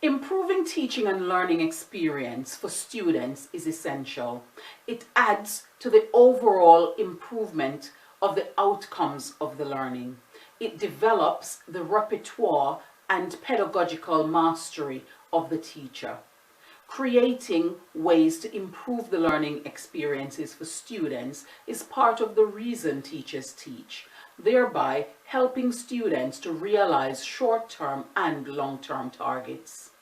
Improving teaching and learning experience for students is essential. It adds to the overall improvement of the outcomes of the learning. It develops the repertoire and pedagogical mastery of the teacher. Creating ways to improve the learning experiences for students is part of the reason teachers teach, thereby helping students to realize short-term and long-term targets.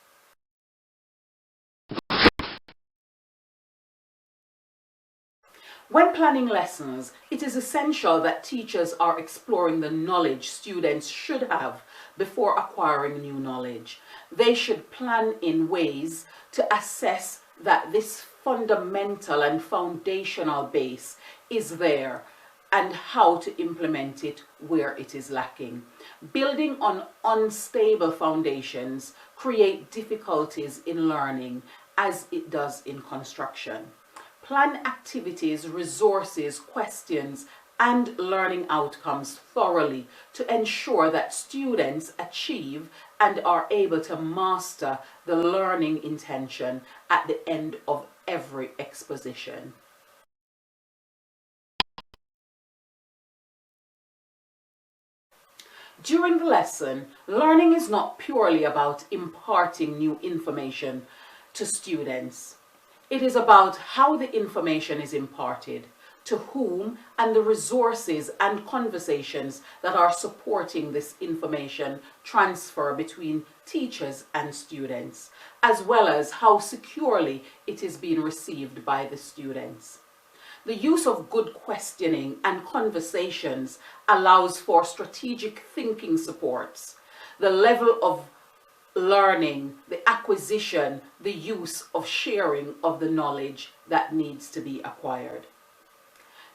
When planning lessons, it is essential that teachers are exploring the knowledge students should have before acquiring new knowledge. They should plan in ways to assess that this fundamental and foundational base is there and how to implement it where it is lacking. Building on unstable foundations create difficulties in learning as it does in construction. Plan activities, resources, questions, and learning outcomes thoroughly to ensure that students achieve and are able to master the learning intention at the end of every exposition. During the lesson, learning is not purely about imparting new information to students. It is about how the information is imparted, to whom, and the resources and conversations that are supporting this information transfer between teachers and students, as well as how securely it is being received by the students. The use of good questioning and conversations allows for strategic thinking supports. The level of learning, the acquisition, the use of sharing of the knowledge that needs to be acquired.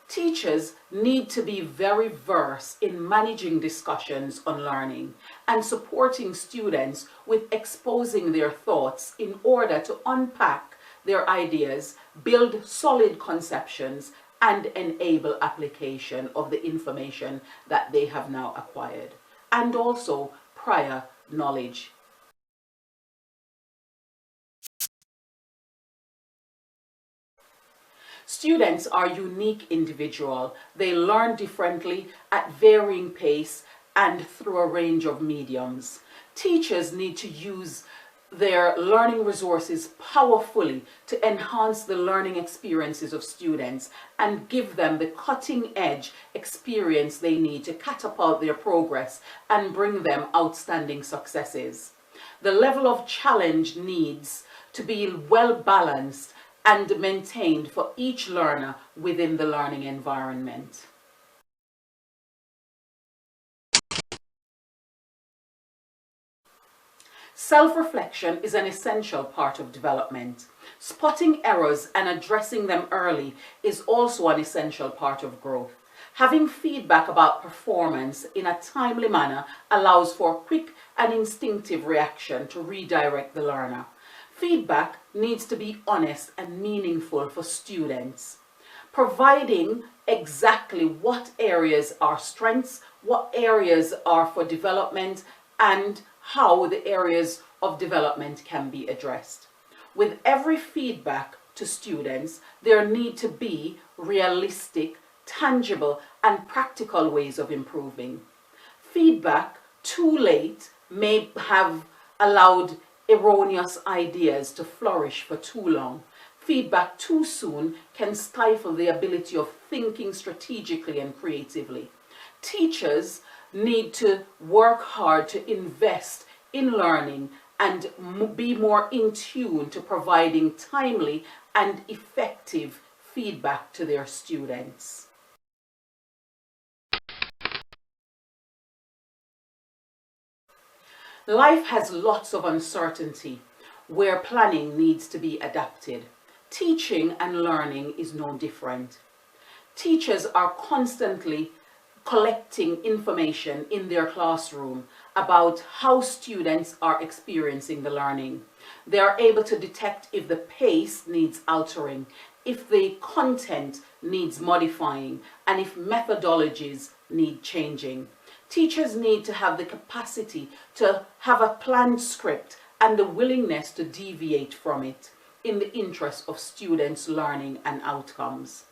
Teachers need to be very versed in managing discussions on learning and supporting students with exposing their thoughts in order to unpack their ideas, build solid conceptions, and enable application of the information that they have now acquired, and also prior knowledge. Students are unique individuals. They learn differently at varying pace and through a range of mediums. Teachers need to use their learning resources powerfully to enhance the learning experiences of students and give them the cutting-edge experience they need to catapult their progress and bring them outstanding successes. The level of challenge needs to be well balanced and maintained for each learner within the learning environment. Self-reflection is an essential part of development. Spotting errors and addressing them early is also an essential part of growth. Having feedback about performance in a timely manner allows for quick and instinctive reaction to redirect the learner. Feedback needs to be honest and meaningful for students, providing exactly what areas are strengths, what areas are for development, and how the areas of development can be addressed. With every feedback to students, there need to be realistic, tangible, and practical ways of improving. Feedback too late may have allowed erroneous ideas to flourish for too long. Feedback too soon can stifle the ability of thinking strategically and creatively. Teachers need to work hard to invest in learning and be more in tune to providing timely and effective feedback to their students. Life has lots of uncertainty where planning needs to be adapted. Teaching and learning is no different. Teachers are constantly collecting information in their classroom about how students are experiencing the learning. They are able to detect if the pace needs altering, if the content needs modifying, and if methodologies need changing. Teachers need to have the capacity to have a planned script and the willingness to deviate from it in the interest of students' learning and outcomes.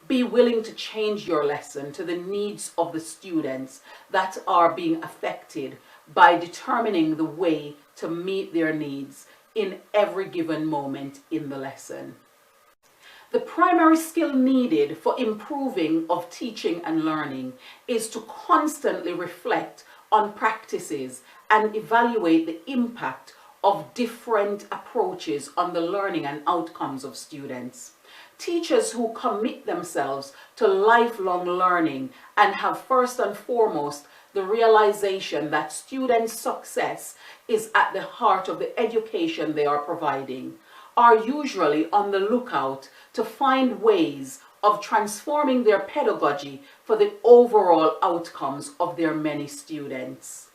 Be willing to change your lesson to the needs of the students that are being affected by determining the way to meet their needs in every given moment in the lesson. The primary skill needed for improving of teaching and learning is to constantly reflect on practices and evaluate the impact of different approaches on the learning and outcomes of students. Teachers who commit themselves to lifelong learning and have first and foremost the realization that student success is at the heart of the education they are providing are usually on the lookout to find ways of transforming their pedagogy for the overall outcomes of their many students.